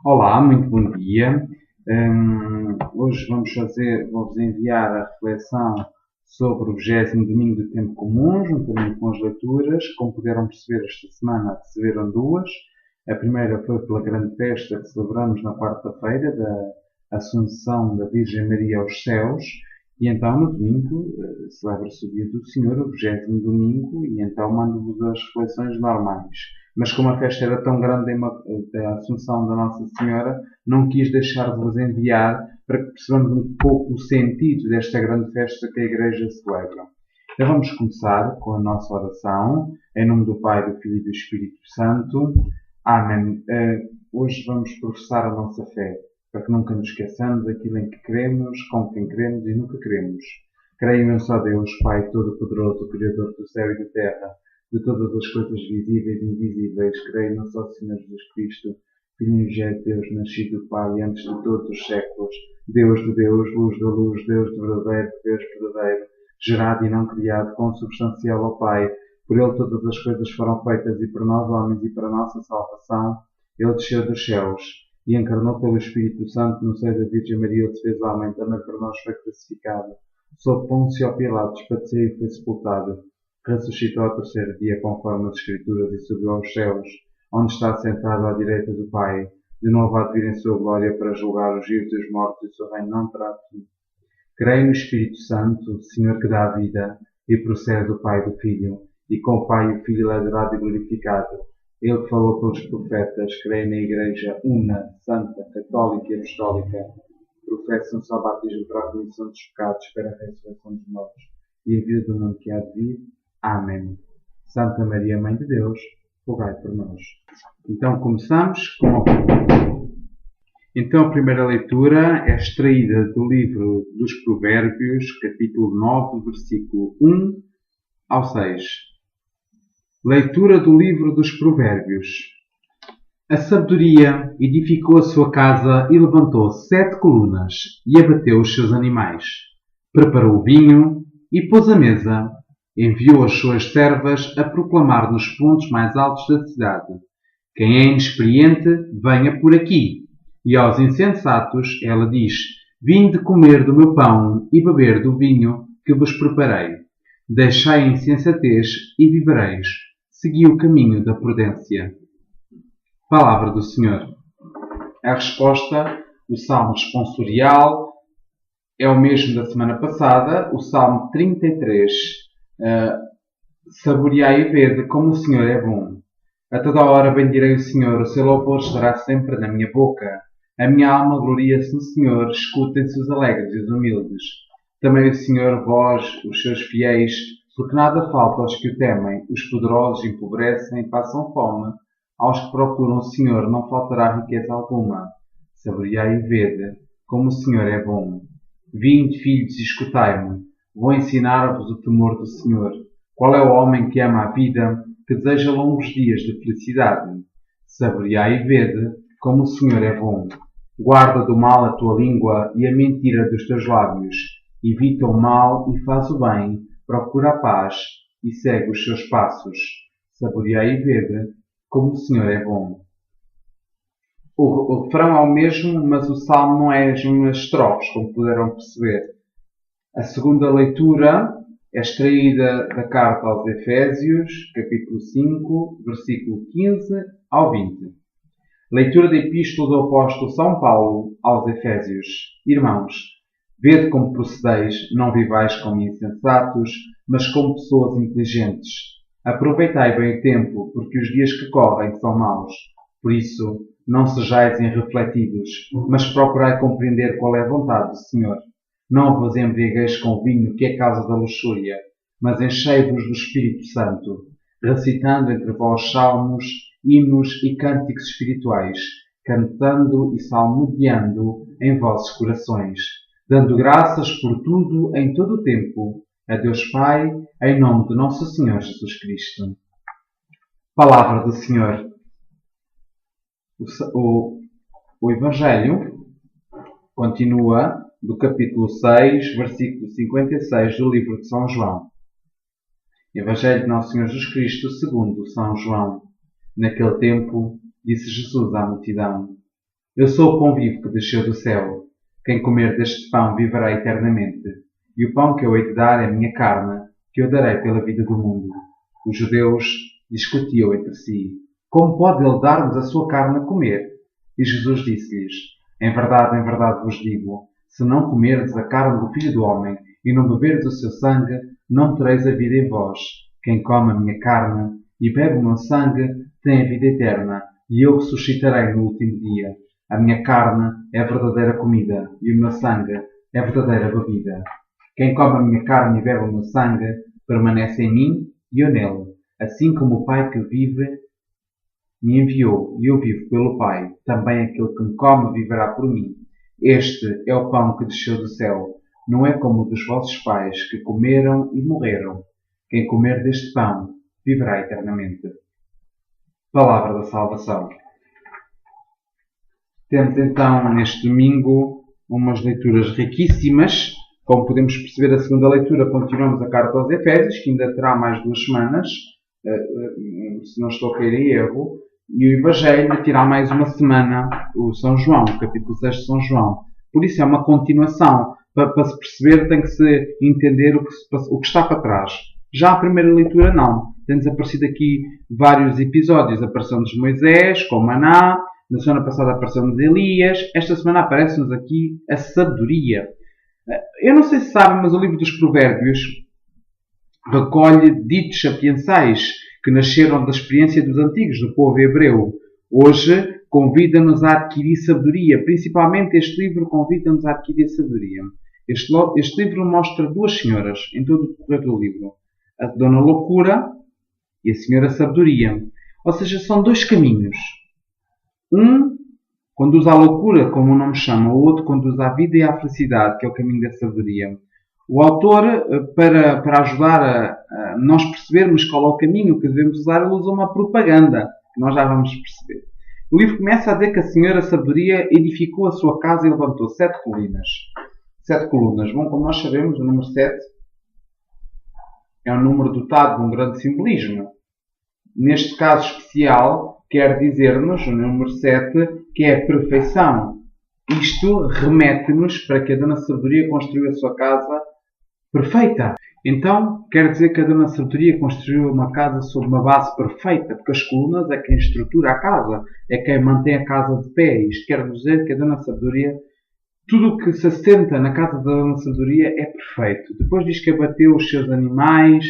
Olá, muito bom dia. Hoje vou-vos enviar a reflexão sobre o 20º domingo do tempo comum, juntamente com as leituras. Como puderam perceber, esta semana receberam duas. A primeira foi pela grande festa que celebramos na quarta-feira, da Assunção da Virgem Maria aos céus. E então, no domingo, celebra-se o Dia do Senhor, o 20º domingo, e então mando-vos as reflexões normais. Mas como a festa era tão grande da Assunção da Nossa Senhora, não quis deixar de vos enviar para que percebamos um pouco o sentido desta grande festa que a Igreja celebra. Então vamos começar com a nossa oração, em nome do Pai, do Filho e do Espírito Santo. Amém. Hoje vamos professar a nossa fé, para que nunca nos esqueçamos daquilo em que queremos, com quem queremos e nunca queremos. Creio em um só Deus, Pai Todo-Poderoso, Criador do céu e da terra, de todas as coisas visíveis e invisíveis. Creio no só Senhor Jesus Cristo, Filho unigênito de Deus, nascido do Pai, antes de todos os séculos, Deus de Deus, luz da luz, Deus de Deus verdadeiro, gerado e não criado, consubstancial ao Pai. Por Ele todas as coisas foram feitas, e por nós, homens, e para a nossa salvação, Ele desceu dos céus e encarnou pelo Espírito Santo no seio da Virgem Maria. Ele se fez homem, também por nós foi crucificado. Sob Pôncio Pilatos, padeceu e foi sepultado. Ressuscitou ao terceiro dia, conforme as Escrituras, e subiu aos céus, onde está sentado à direita do Pai. De novo há de vir em sua glória para julgar os vivos e os mortos, e o seu reino não terá fim. Creio no Espírito Santo, Senhor que dá a vida, e procede do Pai e do Filho, e com o Pai e o Filho é adorado e glorificado. Ele que falou pelos profetas. Creio na Igreja una, santa, católica e apostólica. Professo um só batismo para a remissão dos pecados, espera a ressurreição dos mortos e a vida do mundo que há de vir. Amém. Santa Maria, Mãe de Deus, rogai por nós. Então começamos com a primeira leitura é extraída do livro dos Provérbios, capítulo 9, versículo 1 ao 6. Leitura do livro dos Provérbios. A sabedoria edificou a sua casa e levantou 7 colunas e abateu os seus animais. Preparou o vinho e pôs a mesa. Enviou as suas servas a proclamar nos pontos mais altos da cidade: quem é inexperiente, venha por aqui. E aos insensatos ela diz: vinde comer do meu pão e beber do vinho que vos preparei. Deixai a insensatez e vivereis. Segui o caminho da prudência. Palavra do Senhor. A resposta, o Salmo responsorial, é o mesmo da semana passada, o Salmo 33. Saboreai e vede como o Senhor é bom. A toda hora bendirei o Senhor, o seu louvor estará sempre na minha boca. A minha alma gloria-se no Senhor, escutem-se os alegres e os humildes. Também o Senhor, vós, os seus fiéis, porque nada falta aos que o temem. Os poderosos empobrecem e passam fome. Aos que procuram o Senhor não faltará riqueza alguma. Saboreai e vede como o Senhor é bom. Vinde, filhos, e escutai-me. Vou ensinar-vos o temor do Senhor. Qual é o homem que ama a vida, que deseja longos dias de felicidade? Saboreai e vede como o Senhor é bom. Guarda do mal a tua língua e a mentira dos teus lábios. Evita o mal e faz o bem. Procura a paz e segue os seus passos. Saboreai e vede como o Senhor é bom. O refrão é o mesmo, mas o salmo não é as mesmas estrofes, como puderam perceber. A segunda leitura é extraída da carta aos Efésios, capítulo 5, versículo 15 ao 20. Leitura da Epístola do Apóstolo São Paulo aos Efésios. Irmãos, vede como procedeis, não vivais como insensatos, mas como pessoas inteligentes. Aproveitai bem o tempo, porque os dias que correm são maus. Por isso, não sejais irrefletidos, mas procurai compreender qual é a vontade do Senhor. Não vos embriagueis com o vinho, que é causa da luxúria, mas enchei-vos do Espírito Santo, recitando entre vós salmos, hinos e cânticos espirituais, cantando e salmodiando em vossos corações, dando graças por tudo em todo o tempo, a Deus Pai, em nome de Nosso Senhor Jesus Cristo. Palavra do Senhor. O Evangelho continua do capítulo 6, versículo 56 do livro de São João. Evangelho de Nosso Senhor Jesus Cristo segundo São João. Naquele tempo, disse Jesus à multidão: Eu sou o pão vivo que desceu do céu. Quem comer deste pão viverá eternamente. E o pão que eu hei de dar é a minha carne, que eu darei pela vida do mundo. Os judeus discutiam entre si. Como pode ele dar-nos a sua carne a comer? E Jesus disse-lhes, em verdade vos digo, se não comerdes a carne do Filho do Homem e não beberdes o seu sangue, não tereis a vida em vós. Quem come a minha carne e bebe o meu sangue tem a vida eterna, e eu ressuscitarei no último dia. A minha carne é a verdadeira comida e o meu sangue é a verdadeira bebida. Quem come a minha carne e bebe o meu sangue permanece em mim e eu nele, assim como o Pai que vive me enviou e eu vivo pelo Pai. Também aquele que me come viverá por mim. Este é o pão que desceu do céu. Não é como o dos vossos pais, que comeram e morreram. Quem comer deste pão viverá eternamente. Palavra da salvação. Temos então neste domingo umas leituras riquíssimas. Como podemos perceber, a segunda leitura continuamos a carta aos Efésios, que ainda terá mais 2 semanas, se não estou a cair em erro. E o Evangelho terá mais uma semana, o São João, o capítulo 6 de São João. Por isso é uma continuação. Para se perceber tem que se entender o que está para trás. Já a primeira leitura não. Tem-nos aparecido aqui vários episódios. Apareceu-nos Moisés, com Maná. Na semana passada apareceu-nos Elias. Esta semana aparece-nos aqui a sabedoria. Eu não sei se sabem, mas o livro dos Provérbios recolhe ditos sapiensais que nasceram da experiência dos antigos, do povo hebreu. Hoje convida-nos a adquirir sabedoria. Principalmente este livro convida-nos a adquirir sabedoria. Este livro mostra 2 senhoras em todo o decorrer do livro. A Dona Loucura e a Senhora Sabedoria. Ou seja, são 2 caminhos. Um conduz à loucura, como o nome chama. O outro conduz à vida e à felicidade, que é o caminho da sabedoria. O autor, para ajudar a nós percebermos qual é o caminho que devemos usar, ele usa uma propaganda, que nós já vamos perceber. O livro começa a dizer que a Senhora Sabedoria edificou a sua casa e levantou 7 colunas. 7 colunas. Bom, como nós sabemos, o número 7 é um número dotado de um grande simbolismo. Neste caso especial, quer dizer-nos, o número 7, que é a perfeição. Isto remete-nos para que a Dona Sabedoria construiu a sua casa perfeita. Então, quer dizer que a Dona Sabedoria construiu uma casa sob uma base perfeita, porque as colunas é quem estrutura a casa, é quem mantém a casa de pé. Isto quer dizer que a Dona Sabedoria, tudo o que se assenta na casa da Dona Sabedoria é perfeito. Depois diz que abateu os seus animais,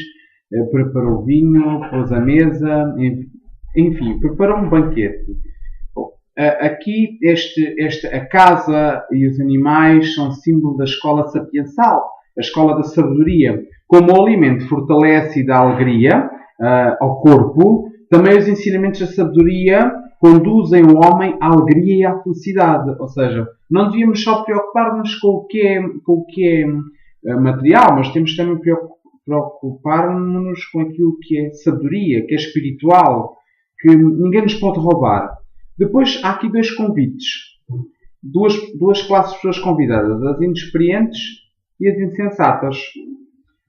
preparou vinho, pôs a mesa, enfim, preparou um banquete. Bom, aqui a casa e os animais são símbolo da escola sapiensal, a escola da sabedoria. Como o alimento fortalece e dá alegria ao corpo, também os ensinamentos da sabedoria conduzem o homem à alegria e à felicidade. Ou seja, não devíamos só preocupar-nos com o que é material, mas temos também preocupar-nos com aquilo que é sabedoria, que é espiritual, que ninguém nos pode roubar. Depois há aqui 2 convites. Duas classes de pessoas convidadas, as inexperientes e as insensatas.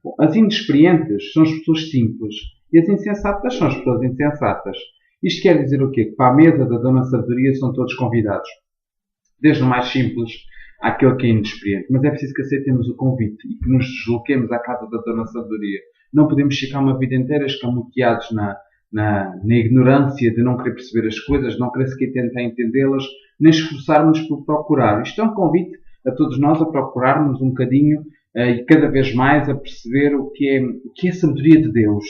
Bom, as inexperientes são as pessoas simples e as insensatas são as pessoas insensatas. Isto quer dizer o quê? Que para a mesa da Dona Sabedoria são todos convidados. Desde o mais simples àquele que é inexperiente. Mas é preciso que aceitemos o convite e que nos desloquemos à casa da Dona Sabedoria. Não podemos ficar uma vida inteira escamoteados na ignorância de não querer perceber as coisas, não querer sequer tentar entendê-las, nem esforçarmos por procurar. Isto é um convite a todos nós a procurarmos um bocadinho e cada vez mais a perceber o que é a sabedoria de Deus.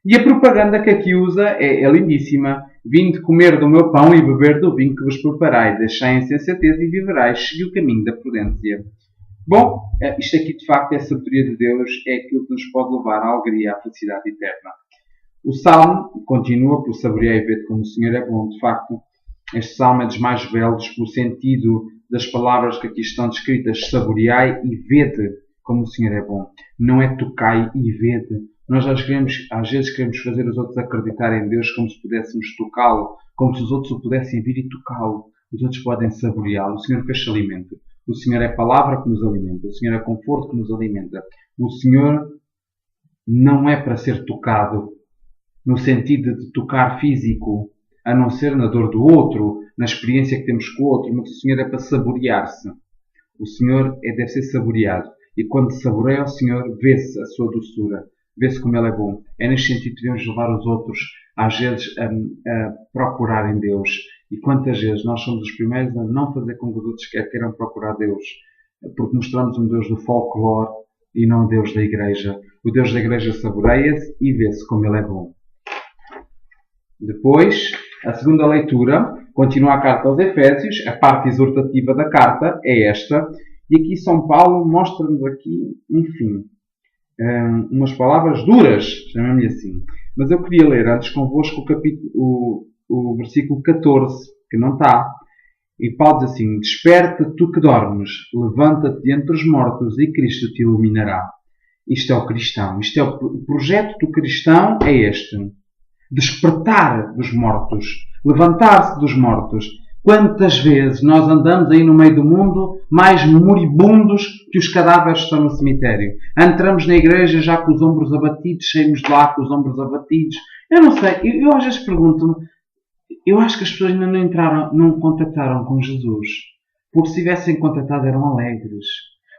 E a propaganda que aqui usa é lindíssima. Vinde comer do meu pão e beber do vinho que vos preparai. Deixai a insensatez e viverais. Segui o caminho da prudência. Bom, isto aqui de facto é a sabedoria de Deus. É aquilo que nos pode levar à alegria, à felicidade eterna. O Salmo continua por saborear e ver como o Senhor é bom. De facto, este Salmo é dos mais belos pelo sentido das palavras que aqui estão descritas. Saboreai e vede como o Senhor é bom. Não é tocai e vede. Nós às vezes queremos fazer os outros acreditar em Deus como se pudéssemos tocá-lo, como se os outros o pudessem vir e tocá-lo. Os outros podem saboreá-lo. O Senhor fez-se alimento. O Senhor é palavra que nos alimenta. O Senhor é conforto que nos alimenta. O Senhor não é para ser tocado no sentido de tocar físico. a não ser na dor do outro, na experiência que temos com o outro, mas o Senhor é para saborear-se. O Senhor deve ser saboreado. E quando saboreia o Senhor, vê-se a sua doçura, vê-se como Ele é bom. É neste sentido que devemos levar os outros, às vezes, a procurarem Deus. E quantas vezes nós somos os primeiros a não fazer com que os outros queiram procurar Deus, porque mostramos um Deus do folclore e não um Deus da Igreja. O Deus da Igreja saboreia-se e vê-se como Ele é bom. Depois, a segunda leitura, continua a carta aos Efésios, a parte exortativa da carta é esta, e aqui São Paulo mostra-nos aqui, enfim, umas palavras duras, chamemos-lhe assim. Mas eu queria ler antes convosco o versículo 14, que não está. E Paulo diz assim: desperta tu que dormes, levanta-te de entre os mortos e Cristo te iluminará. Isto é o cristão. Isto é o projeto do cristão, é este. Despertar dos mortos. Levantar-se dos mortos. Quantas vezes nós andamos aí no meio do mundo mais moribundos que os cadáveres que estão no cemitério. Entramos na igreja já com os ombros abatidos, saímos de lá com os ombros abatidos. Eu não sei, eu às vezes pergunto-me, eu acho que as pessoas ainda não contactaram com Jesus. Porque se tivessem contatado eram alegres.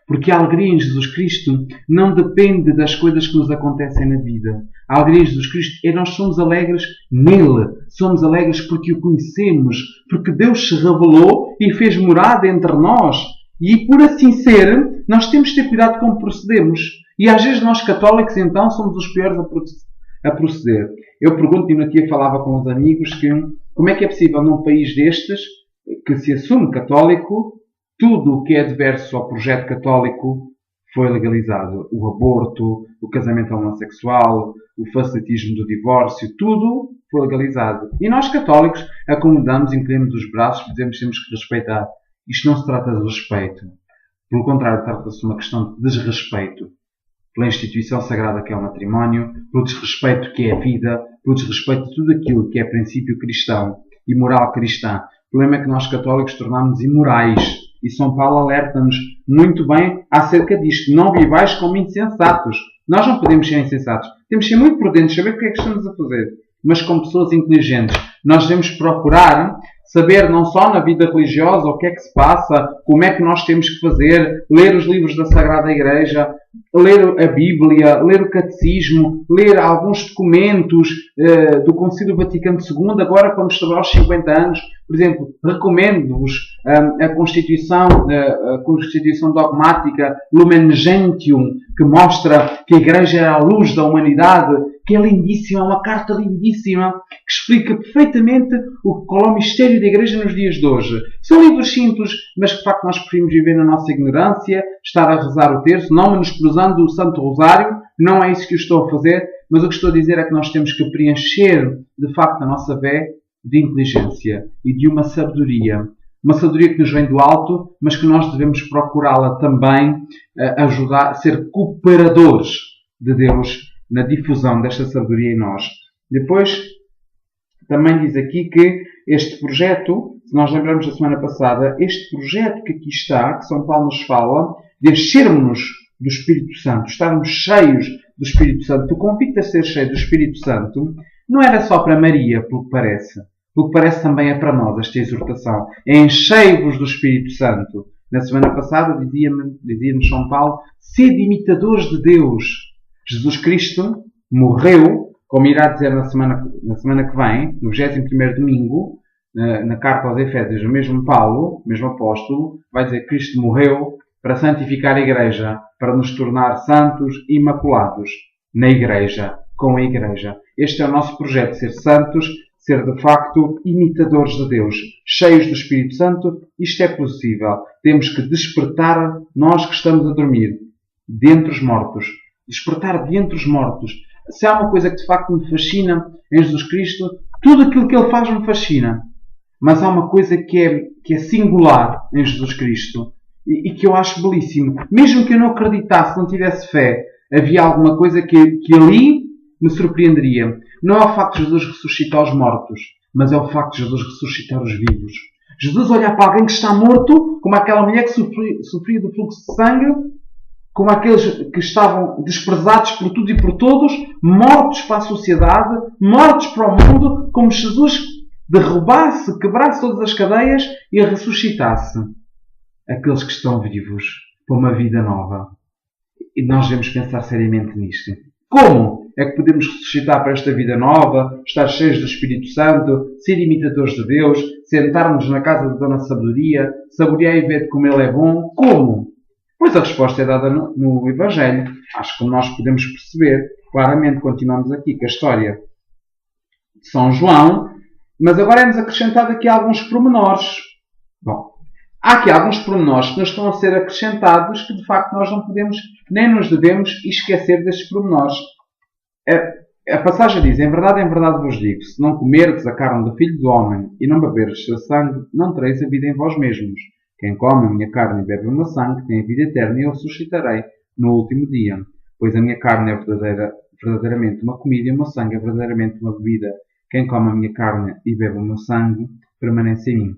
Porque a alegria em Jesus Cristo não depende das coisas que nos acontecem na vida. A alegria em Jesus Cristo nós somos alegres nele. Somos alegres porque o conhecemos. Porque Deus se revelou e fez morada entre nós. E por assim ser, nós temos de ter cuidado como procedemos. E às vezes nós católicos então somos os piores a proceder. Eu pergunto-me aqui, falava com uns amigos, que como é que é possível num país destes, que se assume católico, tudo o que é adverso ao projeto católico foi legalizado. O aborto, o casamento homossexual, o facilitismo do divórcio, tudo foi legalizado. E nós católicos acomodamos, inclinamos os braços, dizemos que temos que respeitar. Isto não se trata de respeito. Pelo contrário, trata-se de uma questão de desrespeito. Pela instituição sagrada que é o matrimónio, pelo desrespeito que é a vida, pelo desrespeito de tudo aquilo que é princípio cristão e moral cristã. O problema é que nós católicos tornamos imorais. E São Paulo alerta-nos muito bem acerca disto. Não vivais como insensatos. Nós não podemos ser insensatos. Temos de ser muito prudentes, saber o que é que estamos a fazer. Mas como pessoas inteligentes, nós devemos procurar saber não só na vida religiosa o que é que se passa, como é que nós temos que fazer, ler os livros da Sagrada Igreja, ler a Bíblia, ler o Catecismo, ler alguns documentos do Concílio Vaticano II, agora quando celebrar os 50 anos. Por exemplo, recomendo-vos a Constituição Dogmática Lumen Gentium, que mostra que a Igreja é a luz da humanidade, que é lindíssima, uma carta lindíssima, que explica perfeitamente qual é o mistério da Igreja nos dias de hoje. São livros simples, mas que de facto nós preferimos viver na nossa ignorância, estar a rezar o terço, não menosprezando o Santo Rosário, não é isso que eu estou a fazer, mas o que estou a dizer é que nós temos que preencher de facto a nossa fé de inteligência e de uma sabedoria. Uma sabedoria que nos vem do alto, mas que nós devemos procurá-la também ajudar a ser cooperadores de Deus na difusão desta sabedoria em nós. Depois, também diz aqui que este projeto, se nós lembramos da semana passada, este projeto que aqui está, que São Paulo nos fala, de enchermos-nos do Espírito Santo, estarmos cheios do Espírito Santo. O convite a ser cheio do Espírito Santo não era só para Maria, pelo que parece. Pelo que parece também é para nós, esta exortação. Enchei-vos do Espírito Santo. Na semana passada dizia-nos São Paulo, sede imitadores de Deus. Jesus Cristo morreu, como irá dizer na semana que vem, no 21º domingo, na carta aos Efésios, o mesmo Paulo, o mesmo apóstolo, vai dizer que Cristo morreu para santificar a Igreja, para nos tornar santos e imaculados na Igreja, com a Igreja. Este é o nosso projeto, ser santos, ser de facto imitadores de Deus, cheios do Espírito Santo. Isto é possível. Temos que despertar, nós que estamos a dormir, dentre os mortos. Despertar de entre os mortos. Se há uma coisa que de facto me fascina em Jesus Cristo, tudo aquilo que Ele faz me fascina. Mas há uma coisa que é singular em Jesus Cristo e que eu acho belíssimo. Mesmo que eu não acreditasse, não tivesse fé, havia alguma coisa que ali me surpreenderia. Não é o facto de Jesus ressuscitar os mortos, mas é o facto de Jesus ressuscitar os vivos. Jesus olhar para alguém que está morto, como aquela mulher que sofria do fluxo de sangue, como aqueles que estavam desprezados por tudo e por todos, mortos para a sociedade, mortos para o mundo, como Jesus derrubasse, quebrasse todas as cadeias e ressuscitasse aqueles que estão vivos para uma vida nova. E nós devemos pensar seriamente nisto. Como é que podemos ressuscitar para esta vida nova, estar cheios do Espírito Santo, ser imitadores de Deus, sentarmos na casa da Dona Sabedoria, saborear e ver como Ele é bom? Como? Pois a resposta é dada no Evangelho. Acho que nós podemos perceber claramente. Continuamos aqui com a história de São João, mas agora é-nos acrescentado aqui alguns pormenores. Bom, há aqui alguns pormenores que nos estão a ser acrescentados que, de facto, nós não podemos nem nos devemos esquecer destes pormenores. A passagem diz: em verdade vos digo, se não comerdes a carne do Filho do Homem e não beberdes seu sangue, não tereis a vida em vós mesmos. Quem come a minha carne e bebe o meu sangue tem a vida eterna e eu suscitarei no último dia. Pois a minha carne é verdadeiramente uma comida e o meu sangue é verdadeiramente uma bebida. Quem come a minha carne e bebe o meu sangue permanece em mim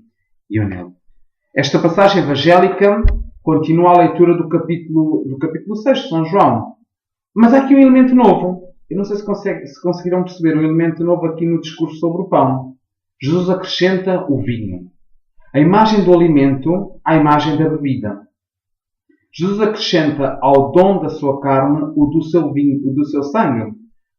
e eu nele. Esta passagem evangélica continua a leitura do capítulo 6 de São João. Mas há aqui um elemento novo. Eu não sei se conseguiram perceber um elemento novo aqui no discurso sobre o pão. Jesus acrescenta o vinho. A imagem do alimento à imagem da bebida. Jesus acrescenta ao dom da sua carne o do seu vinho, o do seu sangue.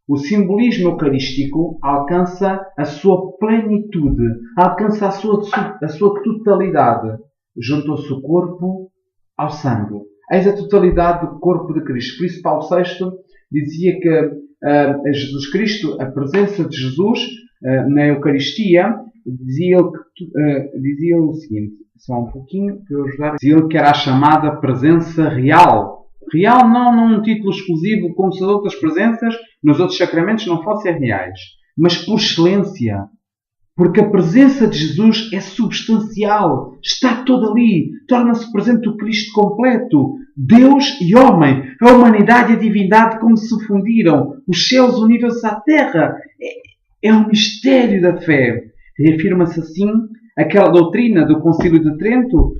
O simbolismo eucarístico alcança a sua plenitude, alcança a sua totalidade. Juntou-se o corpo ao sangue. Eis a totalidade do corpo de Cristo. Por isso Paulo VI dizia que Jesus Cristo, a presença de Jesus na Eucaristia, dizia o seguinte, só um pouquinho para eu ajudar. Dizia ele que era a chamada presença real. Real não num título exclusivo como se as outras presenças nos outros sacramentos não fossem reais, mas por excelência. Porque a presença de Jesus é substancial, está toda ali, torna-se presente o Cristo completo, Deus e homem, a humanidade e a divindade como se fundiram, os céus uniram-se à terra. É um mistério da fé. Reafirma-se assim aquela doutrina do Concílio de Trento.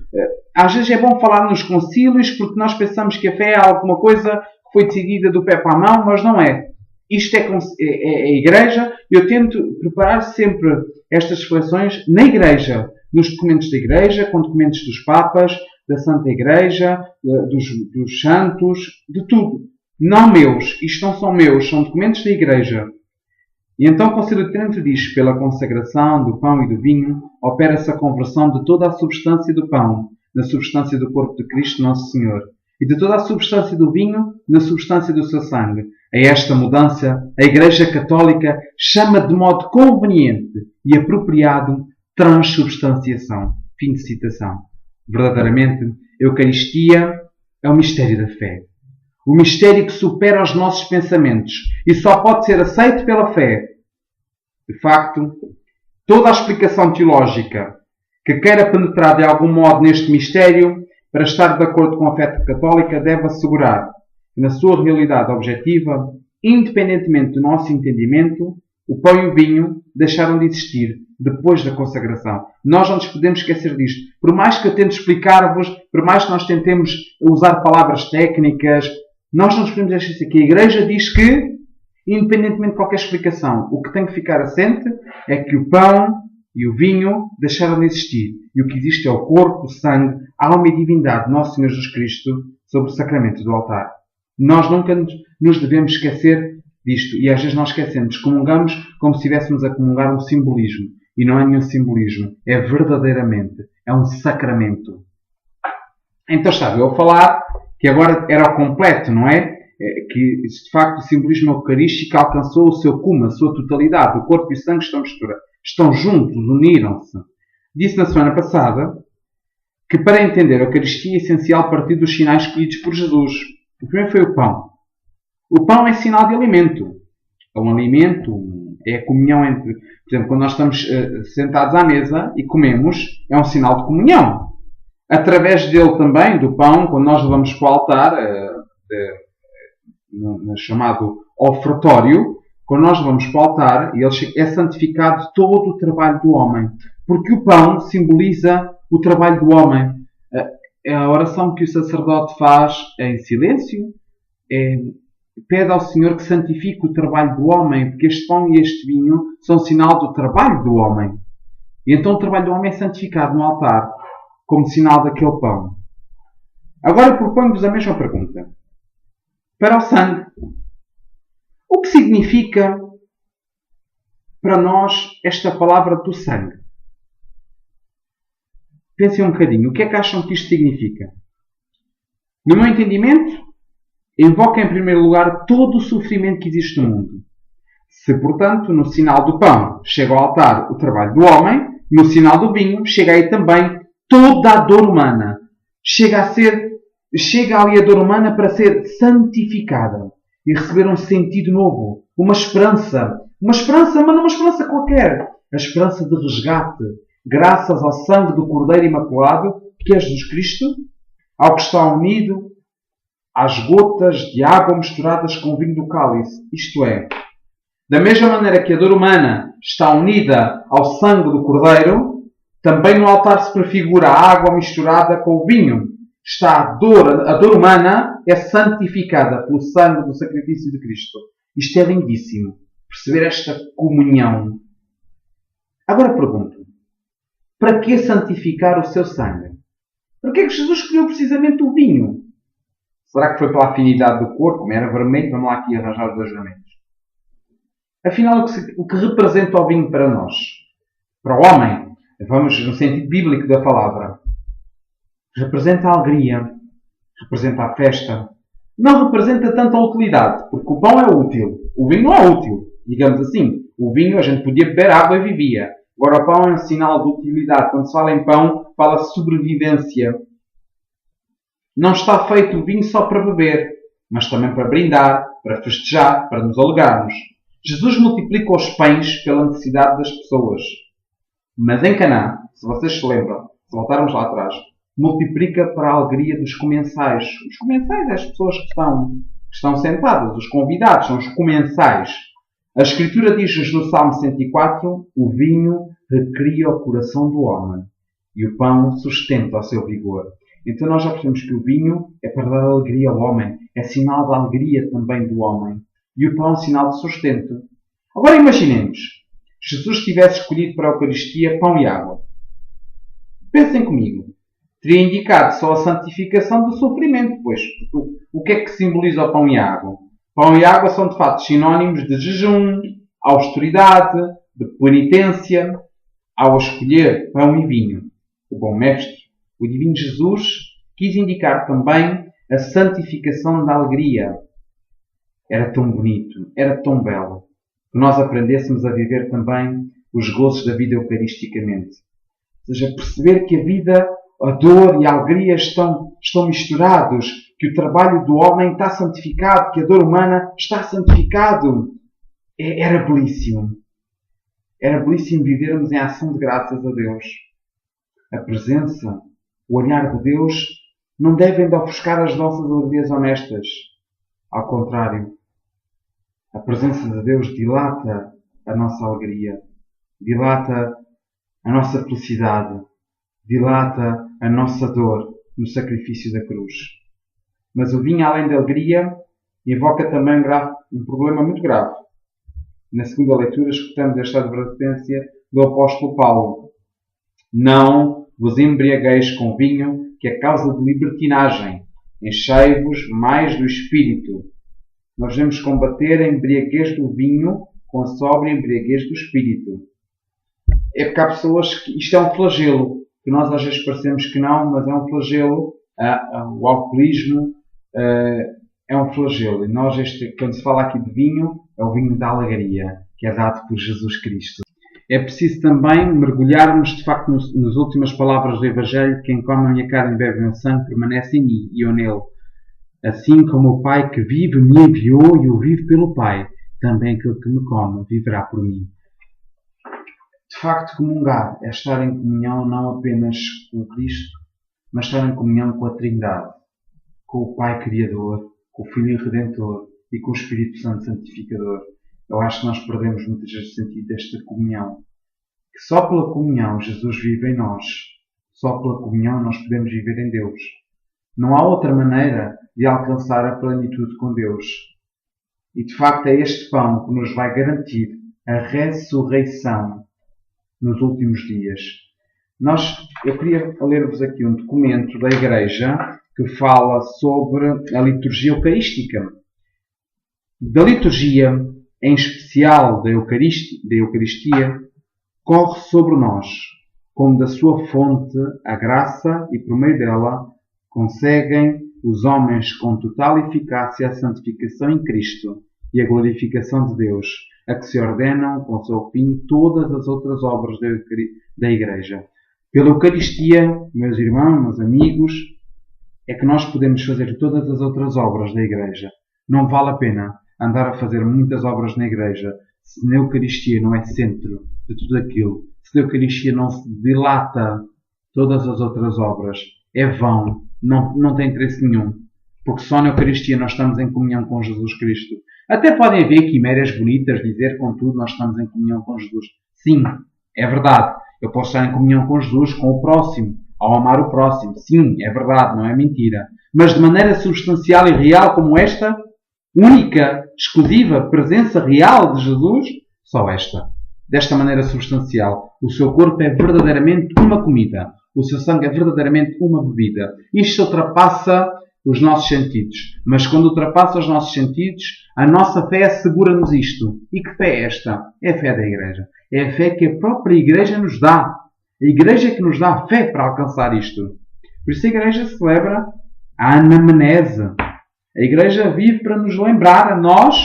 Às vezes é bom falar nos concílios porque nós pensamos que a fé é alguma coisa que foi decidida do pé para a mão, mas não é. Isto é a Igreja. Eu tento preparar sempre estas reflexões na Igreja, nos documentos da Igreja, com documentos dos Papas, da Santa Igreja, dos Santos, de tudo. Não meus. Isto não são meus, são documentos da Igreja. E então o Concílio de Trento diz: pela consagração do pão e do vinho, opera-se a conversão de toda a substância do pão, na substância do corpo de Cristo Nosso Senhor, e de toda a substância do vinho, na substância do seu sangue. A esta mudança, a Igreja Católica chama de modo conveniente e apropriado transubstanciação. Fim de citação. Verdadeiramente, a Eucaristia é o mistério da fé. O mistério que supera os nossos pensamentos e só pode ser aceito pela fé. De facto, toda a explicação teológica que queira penetrar de algum modo neste mistério, para estar de acordo com a fé católica, deve assegurar que, na sua realidade objetiva, independentemente do nosso entendimento, o pão e o vinho deixaram de existir depois da consagração. Nós não nos podemos esquecer disto. Por mais que eu tente explicar-vos, por mais que nós tentemos usar palavras técnicas, nós não nos podemos esquecer que a Igreja diz que, independentemente de qualquer explicação, o que tem que ficar assente é que o pão e o vinho deixaram de existir. E o que existe é o corpo, o sangue, a alma e a divindade de Nosso Senhor Jesus Cristo sobre o sacramento do altar. Nós nunca nos devemos esquecer disto. E às vezes nós esquecemos. Comungamos como se estivéssemos a comungar um simbolismo. E não é nenhum simbolismo. É verdadeiramente. É um sacramento. Então estava eu a falar que agora era o completo, não é? Que de facto o simbolismo eucarístico alcançou o seu cume, a sua totalidade. O corpo e o sangue estão misturados. Estão juntos, uniram-se. Disse na semana passada que para entender a Eucaristia é essencial partir dos sinais escolhidos por Jesus. O primeiro foi o pão. O pão é sinal de alimento. É um alimento, é a comunhão entre... Por exemplo, quando nós estamos sentados à mesa e comemos, é um sinal de comunhão. Através dele também, do pão, quando nós levamos para o altar, no chamado ofertório, quando nós vamos para o altar, é santificado todo o trabalho do homem. Porque o pão simboliza o trabalho do homem. A oração que o sacerdote faz é em silêncio. Pede ao Senhor que santifique o trabalho do homem. Porque este pão e este vinho são sinal do trabalho do homem. E então o trabalho do homem é santificado no altar, como sinal daquele pão. Agora proponho-vos a mesma pergunta. Para o sangue, o que significa para nós esta palavra do sangue? Pensem um bocadinho. O que é que acham que isto significa? No meu entendimento, invoca em primeiro lugar todo o sofrimento que existe no mundo. Se, portanto, no sinal do pão chega ao altar o trabalho do homem, no sinal do vinho chega aí também toda a dor humana. Chega ali a dor humana para ser santificada e receber um sentido novo, uma esperança. Uma esperança, mas não uma esperança qualquer. A esperança de resgate, graças ao sangue do Cordeiro Imaculado, que é Jesus Cristo, ao que está unido às gotas de água misturadas com o vinho do cálice. Isto é, da mesma maneira que a dor humana está unida ao sangue do Cordeiro, também no altar se prefigura a água misturada com o vinho. A dor humana é santificada pelo sangue do sacrifício de Cristo. Isto é lindíssimo. Perceber esta comunhão. Agora pergunto. Para que santificar o seu sangue? Para que é que Jesus escolheu precisamente o vinho? Será que foi pela afinidade do cor? Como era vermelho, vamos lá aqui arranjar os dois vermelhos. Afinal, o que representa o vinho para nós? Para o homem, vamos no sentido bíblico da palavra. Representa a alegria, representa a festa. Não representa tanta utilidade, porque o pão é útil. O vinho não é útil, digamos assim. O vinho a gente podia beber água e vivia. Agora o pão é um sinal de utilidade. Quando se fala em pão, fala-se sobrevivência. Não está feito o vinho só para beber, mas também para brindar, para festejar, para nos alegrarmos. Jesus multiplica os pães pela necessidade das pessoas. Mas em Caná, se vocês se lembram, se voltarmos lá atrás, multiplica para a alegria dos comensais. Os comensais é as pessoas que estão sentadas, os convidados, são os comensais. A Escritura diz-nos no Salmo 104, o vinho recria o coração do homem e o pão sustenta o seu vigor. Então nós já percebemos que o vinho é para dar alegria ao homem, é sinal da alegria também do homem. E o pão é um sinal de sustento. Agora imaginemos, Jesus tivesse escolhido para a Eucaristia pão e água. Pensem comigo. Teria indicado só a santificação do sofrimento, pois o que é que simboliza o pão e a água? Pão e água são de facto sinónimos de jejum, austeridade, de penitência. Ao escolher pão e vinho, o bom mestre, o divino Jesus, quis indicar também a santificação da alegria. Era tão bonito, era tão belo, que nós aprendêssemos a viver também os gozos da vida eucaristicamente. Ou seja, perceber que a vida, a dor e a alegria estão misturados, que o trabalho do homem está santificado, que a dor humana está santificado. Era belíssimo. Era belíssimo vivermos em ação de graças a Deus. A presença, o olhar de Deus não devem de ofuscar as nossas alegrias honestas. Ao contrário, a presença de Deus dilata a nossa alegria, dilata a nossa felicidade, dilata a nossa dor no sacrifício da cruz. Mas o vinho, além da alegria, invoca também um problema muito grave. Na segunda leitura escutamos esta advertência do apóstolo Paulo. Não vos embriagueis com vinho, que é causa de libertinagem. Enchei-vos mais do Espírito. Nós devemos combater a embriaguez do vinho com a sóbria embriaguez do Espírito. É porque há pessoas que isto é um flagelo, que nós às vezes parecemos que não, mas é um flagelo. O alcoolismo é um flagelo. E nós, quando se fala aqui de vinho, é o vinho da alegria, que é dado por Jesus Cristo. É preciso também mergulharmos, de facto, nas últimas palavras do Evangelho: quem come a minha carne e bebe o meu sangue permanece em mim e eu nele. Assim como o Pai que vive me enviou e eu vivo pelo Pai, também aquele que me come viverá por mim. De facto, comungar é estar em comunhão não apenas com Cristo, mas estar em comunhão com a Trindade, com o Pai Criador, com o Filho Redentor e com o Espírito Santo Santificador. Eu acho que nós perdemos muitas vezes o sentido desta comunhão. Que só pela comunhão Jesus vive em nós. Só pela comunhão nós podemos viver em Deus. Não há outra maneira de alcançar a plenitude com Deus. E de facto é este pão que nos vai garantir a ressurreição. nos últimos dias. Eu queria ler-vos aqui um documento da Igreja que fala sobre a liturgia eucarística. Da liturgia, em especial da Eucaristia, corre sobre nós, como da sua fonte, a graça, e por meio dela conseguem os homens com total eficácia a santificação em Cristo e a glorificação de Deus, a que se ordenam com seu fim todas as outras obras da Igreja. Pela Eucaristia, meus irmãos, meus amigos, é que nós podemos fazer todas as outras obras da Igreja. Não vale a pena andar a fazer muitas obras na Igreja se na Eucaristia não é centro de tudo aquilo. Se na Eucaristia não se dilata todas as outras obras, é vão, não tem interesse nenhum. Porque só na Eucaristia nós estamos em comunhão com Jesus Cristo. Até podem haver quimeras bonitas, dizer, contudo, nós estamos em comunhão com Jesus. Sim, é verdade. Eu posso estar em comunhão com Jesus, com o próximo, ao amar o próximo. Sim, é verdade, não é mentira. Mas de maneira substancial e real como esta, única, exclusiva presença real de Jesus, só esta. Desta maneira substancial. O seu corpo é verdadeiramente uma comida. O seu sangue é verdadeiramente uma bebida. Isto ultrapassa os nossos sentidos. Mas quando ultrapassa os nossos sentidos, a nossa fé assegura-nos isto. E que fé é esta? É a fé da Igreja. É a fé que a própria Igreja nos dá. A Igreja que nos dá a fé para alcançar isto. Por isso a Igreja celebra a anamnese. A Igreja vive para nos lembrar a nós.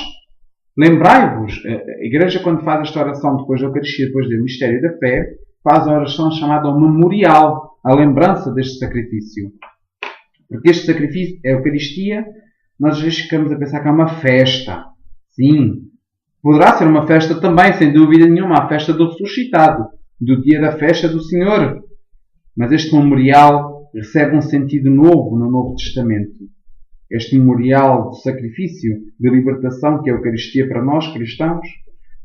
Lembrai-vos. A Igreja, quando faz esta oração depois da Eucaristia, depois do mistério da fé, faz a oração chamada o memorial, a lembrança deste sacrifício. Porque este sacrifício, a Eucaristia, nós às vezes ficamos a pensar que é uma festa. Sim. Poderá ser uma festa também, sem dúvida nenhuma, a festa do ressuscitado, do dia da festa do Senhor. Mas este memorial recebe um sentido novo no Novo Testamento. Este memorial de sacrifício, de libertação, que é a Eucaristia para nós, cristãos,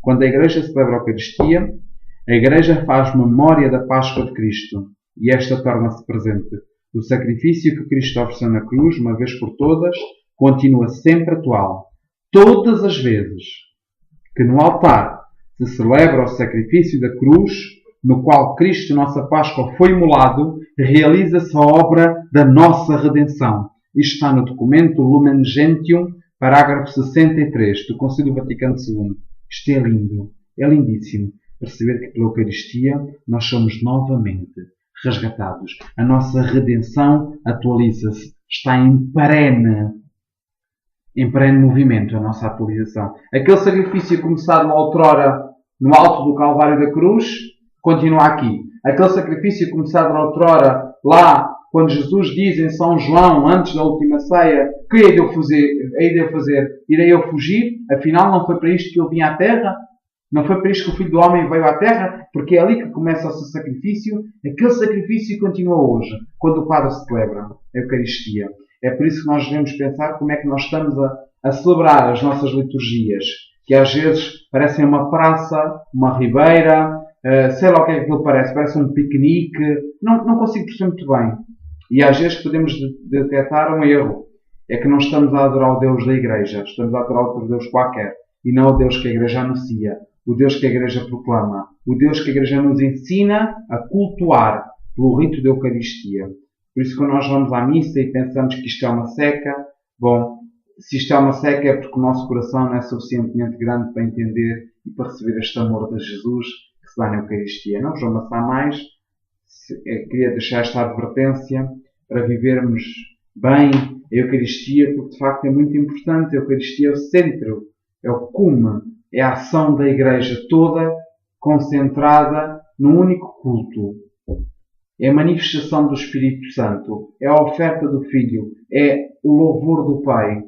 quando a Igreja celebra a Eucaristia, a Igreja faz memória da Páscoa de Cristo. E esta torna-se presente. O sacrifício que Cristo ofereceu na cruz, uma vez por todas, continua sempre atual. Todas as vezes que no altar se celebra o sacrifício da cruz, no qual Cristo, nossa Páscoa, foi imolado, realiza-se a obra da nossa redenção. Isto está no documento Lumen Gentium, parágrafo 63, do Concílio Vaticano II. Isto é lindo, é lindíssimo. Perceber que pela Eucaristia nós somos novamente resgatados. A nossa redenção atualiza-se. Está em perene movimento a nossa atualização. Aquele sacrifício começado outrora no alto do Calvário da Cruz, continua aqui. Aquele sacrifício começado outrora lá, quando Jesus diz em São João, antes da última ceia, que irei eu fugir, afinal não foi para isto que eu vim à Terra? Não foi para isto que o Filho do Homem veio à Terra? Porque é ali que começa o seu sacrifício. Aquele sacrifício continua hoje, quando o Padre celebra a Eucaristia. É por isso que nós devemos pensar como é que nós estamos a celebrar as nossas liturgias, que às vezes parecem uma praça, uma ribeira, sei lá o que é que aquilo parece. Parece um piquenique. Não consigo perceber muito bem. E às vezes podemos detectar um erro. É que não estamos a adorar o Deus da Igreja. Estamos a adorar outro Deus qualquer. E não o Deus que a Igreja anuncia. O Deus que a Igreja proclama. O Deus que a Igreja nos ensina a cultuar pelo rito da Eucaristia. Por isso, quando nós vamos à missa e pensamos que isto é uma seca, bom, se isto é uma seca é porque o nosso coração não é suficientemente grande para entender e para receber este amor de Jesus que se dá na Eucaristia. Não vos vou amassar mais. Queria deixar esta advertência para vivermos bem a Eucaristia, porque de facto é muito importante. A Eucaristia é o centro, é o cume, é a ação da Igreja toda concentrada num único culto. É a manifestação do Espírito Santo, é a oferta do Filho, é o louvor do Pai.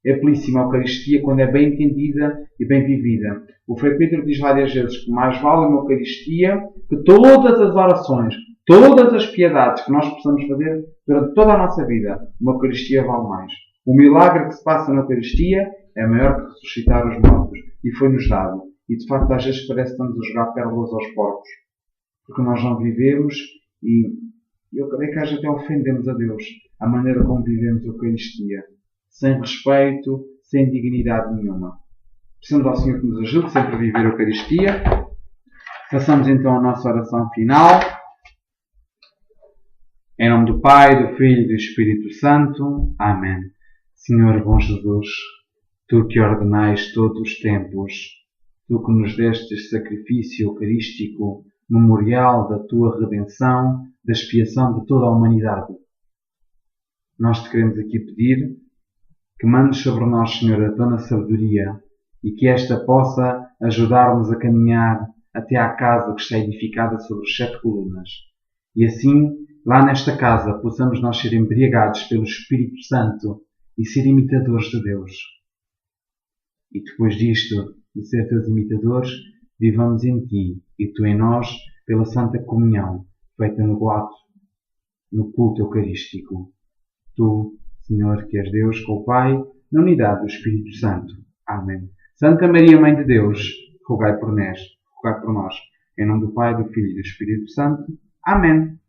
É belíssima a Eucaristia quando é bem entendida e bem vivida. O Frei Pedro diz várias vezes que mais vale uma Eucaristia que todas as orações, todas as piedades que nós possamos fazer durante toda a nossa vida. Uma Eucaristia vale mais. O milagre que se passa na Eucaristia é maior que ressuscitar os mortos. E foi-nos dado. E de facto às vezes parece que estamos a jogar pérolas aos porcos. Porque nós não vivemos e eu creio que às vezes até ofendemos a Deus a maneira como vivemos a Eucaristia. Sem respeito, sem dignidade nenhuma. Precisamos ao Senhor que nos ajude sempre a viver a Eucaristia Façamos então a nossa oração final. Em nome do Pai, do Filho e do Espírito Santo. Amém. Senhor bom Jesus, Tu que ordenais todos os tempos, Tu que nos deste este sacrifício eucarístico, memorial da Tua redenção, da expiação de toda a humanidade. Nós te queremos aqui pedir que mandes sobre nós, Senhor, a Tua sabedoria e que esta possa ajudar-nos a caminhar até à casa que está edificada sobre as 7 colunas. E assim, lá nesta casa, possamos nós ser embriagados pelo Espírito Santo e ser imitadores de Deus. E depois disto, de ser teus imitadores, vivamos em Ti e Tu em nós, pela Santa Comunhão, feita no ato, no culto eucarístico. Tu, Senhor, que és Deus com o Pai, na unidade do Espírito Santo. Amém. Santa Maria, Mãe de Deus, rogai por nós. Em nome do Pai, do Filho e do Espírito Santo. Amém.